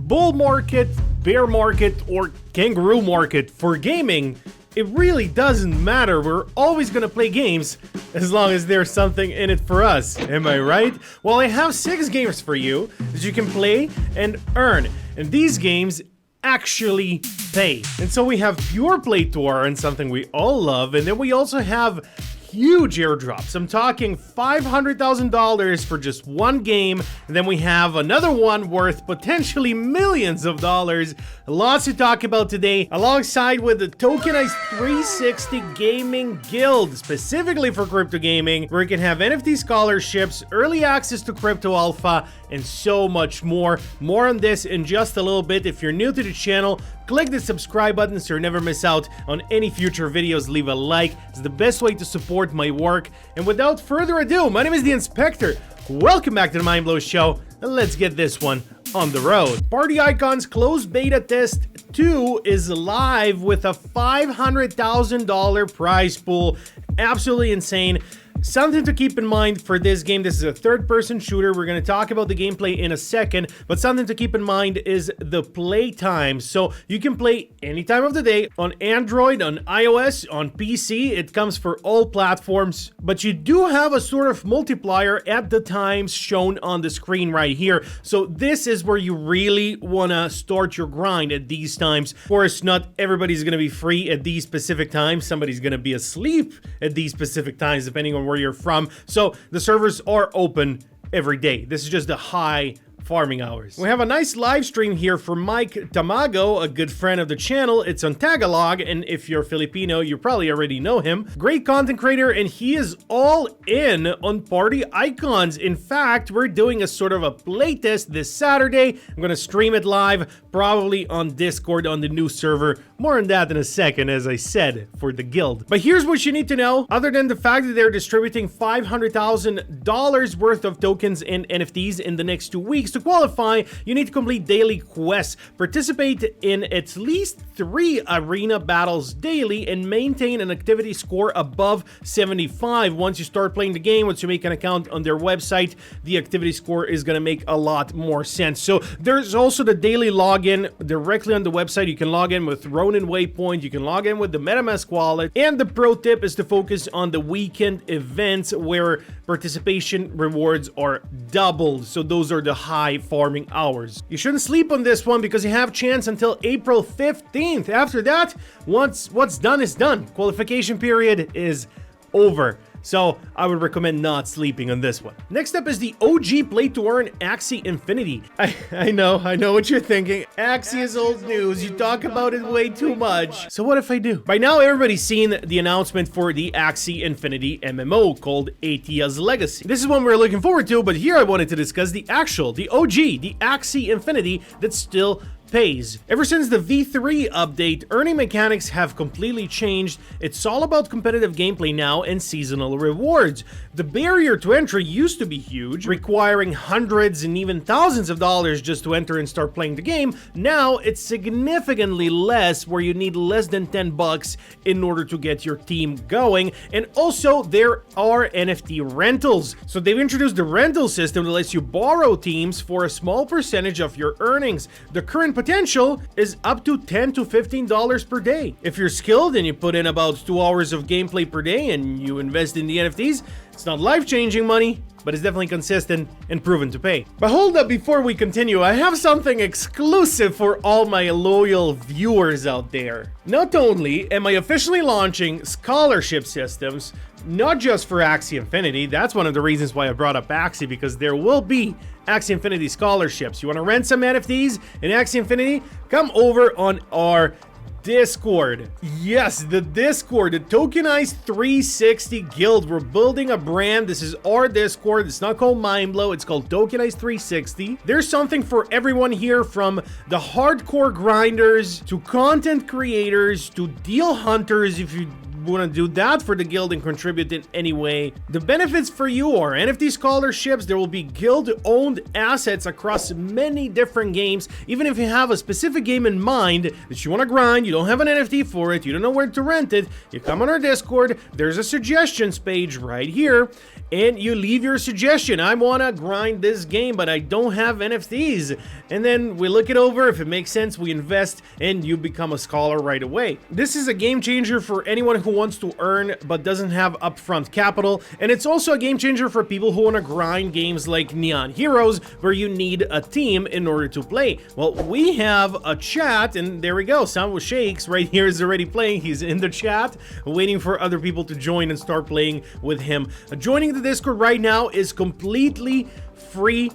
bull market, bear market, or kangaroo market for gaming, it really doesn't matter. We're always gonna play games as long as there's something in it for us. Am I right? Well, I have 6 games for you that you can play and earn. And these games actually pay. And so we have pure play to earn, something we all love, and then we also have huge airdrops. I'm talking $500,000 for just one game, and then we have another one worth potentially millions of dollars. Lots to talk about today, alongside with the tokenized 360 gaming guild, specifically for crypto gaming, where you can have NFT scholarships, early access to crypto alpha, and so much more. More on this in just a little bit. If you're new to the channel, click the subscribe button so you never miss out on any future videos. Leave a like. It's the best way to support my work. And without further ado, my name is the Inspector. Welcome back to the Mind Blow Show, and let's get this one on the road. Party Icons Closed Beta Test 2 is live with a $500,000 prize pool. Absolutely insane. Something to keep in mind for this game: this is a third-person shooter. We're going to talk about the gameplay in a second, but something to keep in mind is the play time. So you can play any time of the day on Android, on iOS, on PC. It comes for all platforms, but you do have a sort of multiplier at the times shown on the screen right here. So this is where you really want to start your grind at these times. Of course, not everybody's going to be free at these specific times. Somebody's going to be asleep at these specific times, depending on where you're from. So the servers are open every day. This is just the high farming hours. We have a nice live stream here for Mike Tamago, a good friend of the channel. It's on Tagalog, and if you're Filipino, you probably already know him. Great content creator, and he is all in on Party Icons. In fact, we're doing a sort of a playtest this Saturday. I'm gonna stream it live, probably on Discord on the new server. More on that in a second, as I said, for the guild. But here's what you need to know, other than the fact that they're distributing $500,000 worth of tokens and NFTs in the next 2 weeks. To qualify, you need to complete daily quests, participate in at least 3 arena battles daily, and maintain an activity score above 75. Once you start playing the game, once you make an account on their website, the activity score is going to make a lot more sense. So there's also the daily login directly on the website. You can log in with Ronin Waypoint, you can log in with the MetaMask wallet, and the pro tip is to focus on the weekend events where participation rewards are doubled. So those are the high farming hours. You shouldn't sleep on this one because you have chance until April 15th. After that, once what's done is done. Qualification period is over. So I would recommend not sleeping on this one. Next up is the OG play to earn Axie Infinity. I know what you're thinking. Axie is old news. You talk about it way too much. So what if I do? By now, everybody's seen the announcement for the Axie Infinity MMO called Atia's Legacy. This is one we're looking forward to, but here I wanted to discuss the OG, the Axie Infinity that still pays. Ever since the V3 update, earning mechanics have completely changed. It's all about competitive gameplay now and seasonal rewards. The barrier to entry used to be huge, requiring hundreds and even thousands of dollars just to enter and start playing the game. Now it's significantly less, where you need less than 10 bucks in order to get your team going. And also there are NFT rentals. So they've introduced the rental system that lets you borrow teams for a small percentage of your earnings. The current potential is up to $10 to $15 per day. If you're skilled and you put in about 2 hours of gameplay per day and you invest in the NFTs, it's not life-changing money, but it's definitely consistent and proven to pay. But hold up, before we continue, I have something exclusive for all my loyal viewers out there. Not only am I officially launching scholarship systems, not just for Axie Infinity. That's one of the reasons why I brought up Axie, because there will be Axie Infinity scholarships. You want to rent some NFTs in Axie Infinity? Come over on our Discord. Yes, the Discord, the tokenized 360 guild. We're building a brand. This is our Discord. It's not called Mindblow. It's called Tokenized 360. There's something for everyone here, from the hardcore grinders to content creators to deal hunters. If you want to do that for the guild and contribute in any way. The benefits for you are NFT scholarships. There will be guild-owned assets across many different games. Even if you have a specific game in mind that you want to grind, you don't have an NFT for it, you don't know where to rent it, you come on our Discord, there's a suggestions page right here, and you leave your suggestion. I want to grind this game, but I don't have NFTs. And then we look it over. If it makes sense, we invest, and you become a scholar right away. This is a game changer for anyone who wants to earn but doesn't have upfront capital, and it's also a game changer for people who want to grind games like Nyan Heroes, where you need a team in order to play. Well, we have a chat, and there we go. Sound with Shakes right here is already playing. He's in the chat, waiting for other people to join and start playing with him. Joining the Discord right now is completely free.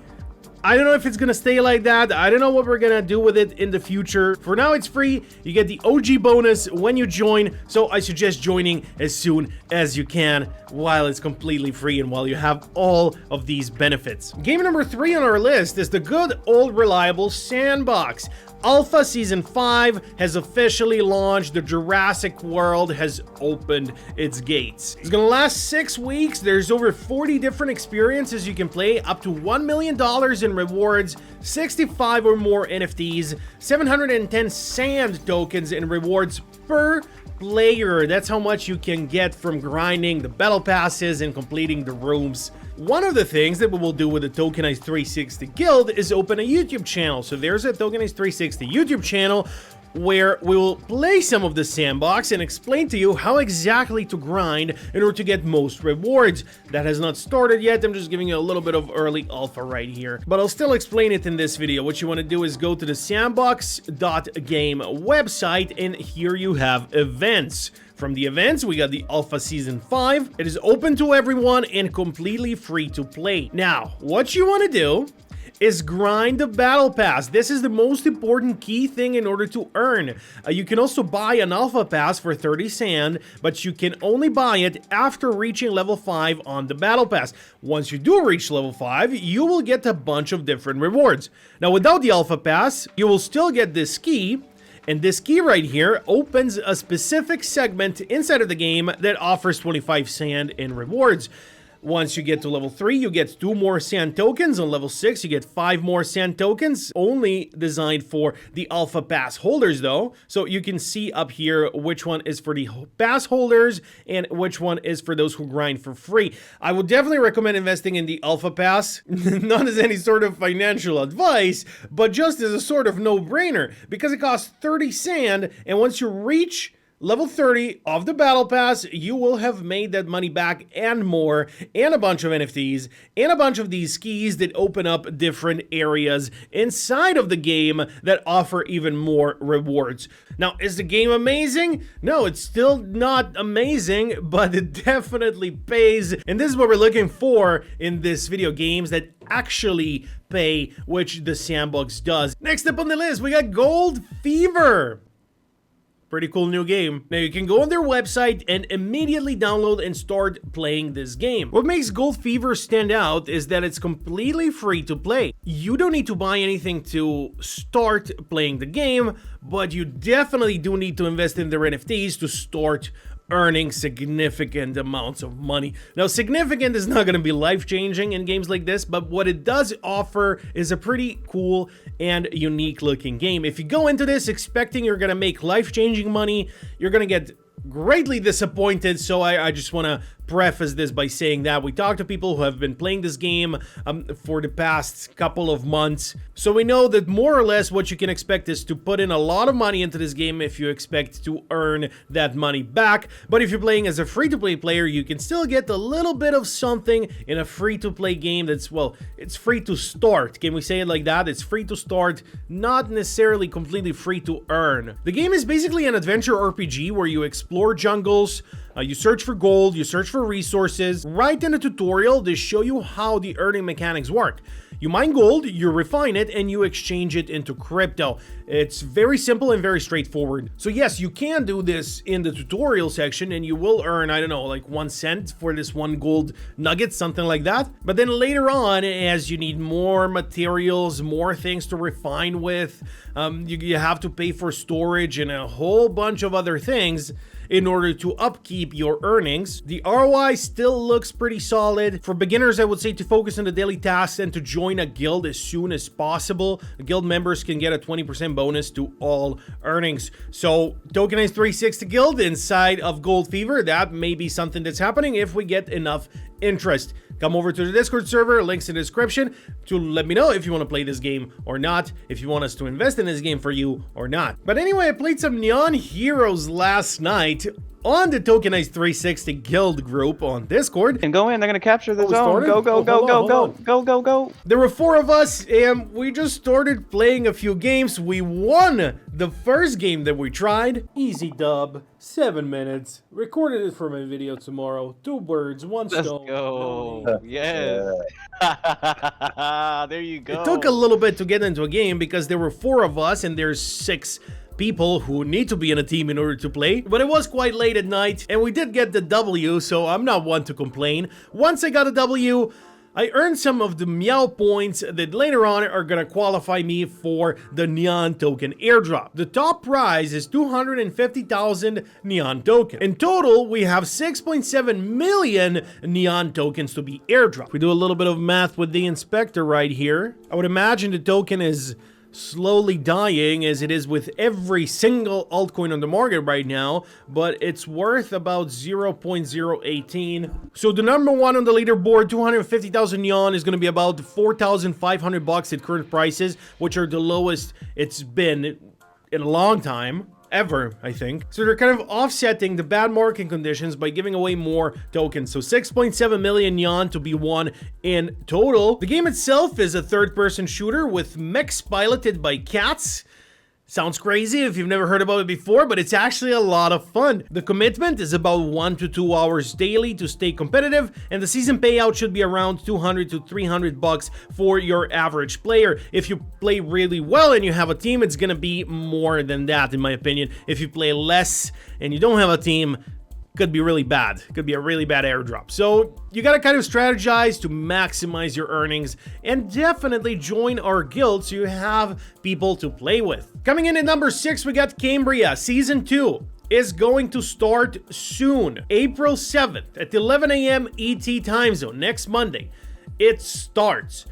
I don't know if it's gonna stay like that. I don't know what we're gonna do with it in the future. For now, it's free. You get the OG bonus when you join, so I suggest joining as soon as you can while it's completely free and while you have all of these benefits. Game number 3 on our list is the good old reliable Sandbox. Alpha Season 5 has officially launched. The Jurassic World has opened its gates. It's gonna last 6 weeks. There's over 40 different experiences you can play, up to $1 million in rewards, 65 or more NFTs, 710 sand tokens in rewards per player. That's how much you can get from grinding the battle passes and completing the rooms. One of the things that we will do with the Tokenized 360 Guild is open a YouTube channel. So there's a Tokenized 360 YouTube channel where we will play some of the Sandbox and explain to you how exactly to grind in order to get most rewards. That has not started yet. I'm just giving you a little bit of early alpha right here, but I'll still explain it in this video. What you want to do is go to the sandbox.game website, and here you have events. From the events, we got the Alpha Season 5. It is open to everyone and completely free to play. Now, what you want to do is grind the battle pass. This is the most important key thing in order to earn. You can also buy an alpha pass for 30 sand, but you can only buy it after reaching level 5 on the battle pass. Once you do reach level 5, you will get a bunch of different rewards. Now, without the alpha pass, you will still get this key. And this key right here opens a specific segment inside of the game that offers 25 sand in rewards. Once you get to level 3, you get 2 more sand tokens. On level 6, you get 5 more sand tokens, only designed for the alpha pass holders though. So you can see up here which one is for the pass holders and which one is for those who grind for free. I would definitely recommend investing in the alpha pass, not as any sort of financial advice, but just as a sort of no-brainer, because it costs 30 sand, and once you reach level 30 of the battle pass, you will have made that money back and more, and a bunch of NFTs, and a bunch of these keys that open up different areas inside of the game that offer even more rewards. Now, is the game amazing? No, it's still not amazing, but it definitely pays, and this is what we're looking for in this video, games that actually pay, which the Sandbox does. Next up on the list, we got Gold Fever. Pretty cool new game. Now you can go on their website and immediately download and start playing this game. What makes Gold Fever stand out is that it's completely free to play. You don't need to buy anything to start playing the game, but you definitely do need to invest in their NFTs to start earning significant amounts of money. Now, significant is not going to be life-changing in games like this, but what it does offer is a pretty cool and unique looking game. If you go into this expecting you're going to make life-changing money, you're going to get greatly disappointed. So I just want to preface this by saying that we talked to people who have been playing this game for the past couple of months, so we know that more or less what you can expect is to put in a lot of money into this game if you expect to earn that money back. But if you're playing as a free-to-play player, you can still get a little bit of something in a free-to-play game that's, well, it's free to start. Can we say it like that? It's free to start, not necessarily completely free to earn. The game is basically an adventure RPG where you explore jungles, you search for gold, you search for resources. Right in the tutorial, they show you how the earning mechanics work. You mine gold, you refine it, and you exchange it into crypto. It's very simple and very straightforward. So yes, you can do this in the tutorial section and you will earn, I don't know, like 1 cent for this 1 gold nugget, something like that. But then later on, as you need more materials, more things to refine with, you have to pay for storage and a whole bunch of other things. in order to upkeep your earnings. The ROI still looks pretty solid. For beginners, I would say to focus on the daily tasks and to join a guild as soon as possible. Guild members can get a 20% bonus to all earnings. So Tokenized 360 Guild inside of Gold Fever, that may be something that's happening if we get enough interest. Come over to the Discord server, links in the description, to let me know if you want to play this game or not, if you want us to invest in this game for you or not. But anyway, I played some Nyan Heroes last night on the Tokenized 360 Guild group on Discord. And go in, they're gonna capture the zone. Go, go, go, go, go, go, go, go. There were 4 of us, and we just started playing a few games. We won the first game that we tried. Easy dub, 7 minutes. Recorded it for my video tomorrow. 2 birds, 1 stone. Let's go. No. Yes. There you go. It took a little bit to get into a game because there were 4 of us, and there's 6 people who need to be in a team in order to play, but it was quite late at night and we did get the W, so I'm not one to complain. Once I got a W, I earned some of the Meow points that later on are gonna qualify me for the Nyan token airdrop. The top prize is 250,000 Nyan token. In total, we have 6.7 million Nyan tokens to be airdropped. We do a little bit of math with the inspector right here. I would imagine the token is slowly dying as it is with every single altcoin on the market right now, but it's worth about 0.018. So the number one on the leaderboard, 250,000 Nyan, is going to be about 4,500 bucks at current prices, which are the lowest it's been in a long time. Ever, I think. So they're kind of offsetting the bad market conditions by giving away more tokens. So 6.7 million Nyan to be won in total. The game itself is a third-person shooter with mechs piloted by cats. Sounds crazy if you've never heard about it before, but it's actually a lot of fun. The commitment is about 1 to 2 hours daily to stay competitive, and the season payout should be around 200 to 300 bucks for your average player. If you play really well and you have a team, it's gonna be more than that, in my opinion. If you play less and you don't have a team, could be really bad. Could be a really bad airdrop. So you gotta kind of strategize to maximize your earnings and definitely join our guild so you have people to play with. Coming in at number 6, we got Cambria. Season 2 is going to start soon. April 7th at 11 a.m. ET time zone, next Monday. It starts.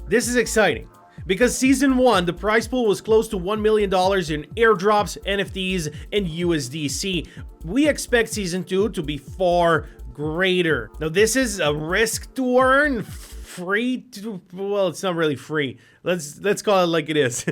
This is exciting. Because Season 1, the prize pool was close to $1 million in airdrops, NFTs, and USDC. We expect Season 2 to be far greater. Now, this is a risk to earn, free to, well, it's not really free. Let's call it like it is.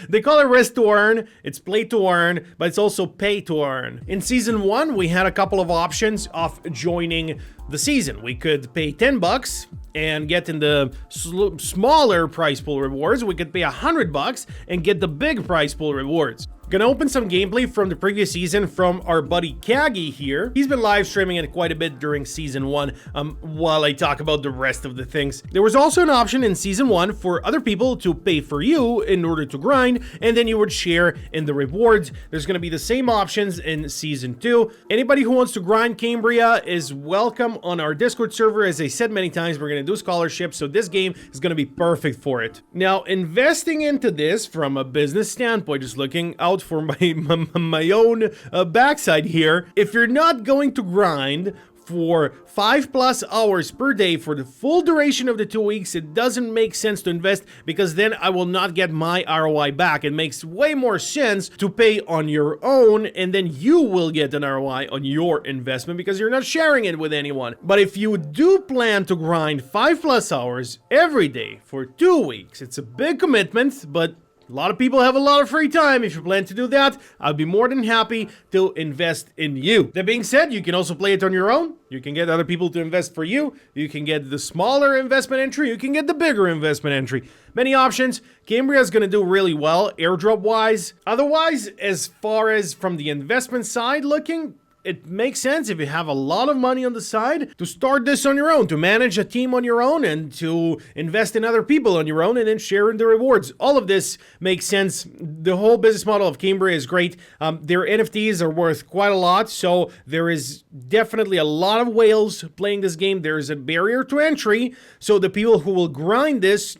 They call it risk to earn, it's play to earn, but it's also pay to earn. In Season 1, we had a couple of options of joining the season. We could pay 10 bucks and get in the smaller prize pool rewards. We could pay 100 bucks and get the big prize pool rewards. Gonna open some gameplay from the previous season from our buddy Kagi here. He's been live streaming it quite a bit during Season 1 while I talk about the rest of the things. There was also an option in Season 1 for other people to pay for you in order to grind, and then you would share in the rewards. There's gonna be the same options in Season 2. Anybody who wants to grind Cambria is welcome on our Discord server. As I said many times, we're gonna do scholarships, so this game is gonna be perfect for it. Now, investing into this from a business standpoint, just looking out for my own backside here, if you're not going to grind for 5+ hours per day for the full duration of the 2 weeks, it doesn't make sense to invest, because then I will not get my ROI back. It makes way more sense to pay on your own, and then you will get an ROI on your investment because you're not sharing it with anyone. But if you do plan to grind 5+ hours every day for 2 weeks, it's a big commitment, but a lot of people have a lot of free time. If you plan to do that, I'd be more than happy to invest in you. That being said, you can also play it on your own. You can get other people to invest for you. You can get the smaller investment entry. You can get the bigger investment entry. Many options. Cambria is going to do really well, airdrop-wise. Otherwise, as far as from the investment side looking, it makes sense if you have a lot of money on the side to start this on your own, to manage a team on your own, and to invest in other people on your own and then share in the rewards. All of this makes sense. The whole business model of Cambria is great. Their NFTs are worth quite a lot, so there is definitely a lot of whales playing this game. There is a barrier to entry, so the people who will grind this,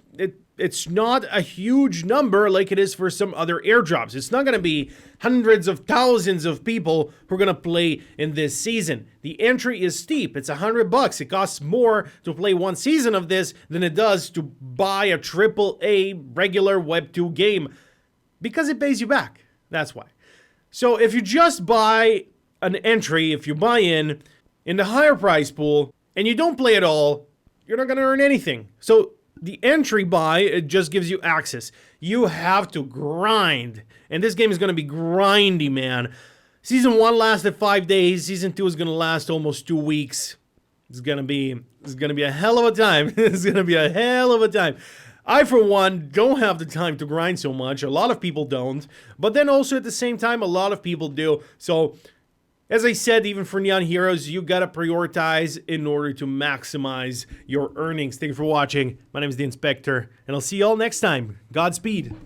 it's not a huge number like it is for some other airdrops. It's not going to be hundreds of thousands of people who are going to play in this season. The entry is steep. It's $100. It costs more to play one season of this than it does to buy a AAA regular Web 2 game because it pays you back. That's why. So if you just buy an entry, if you buy in the higher price pool and you don't play at all, you're not going to earn anything. So the entry buy, it just gives you access. You have to grind. And this game is going to be grindy, man. Season 1 lasted 5 days. Season 2 is going to last almost 2 weeks. It's going to be a hell of a time. It's going to be a hell of a time. I, for one, don't have the time to grind so much. A lot of people don't. But then also at the same time, a lot of people do. So, as I said, even for Nyan Heroes, you gotta prioritize in order to maximize your earnings. Thank you for watching. My name is The Inspector, and I'll see you all next time. Godspeed.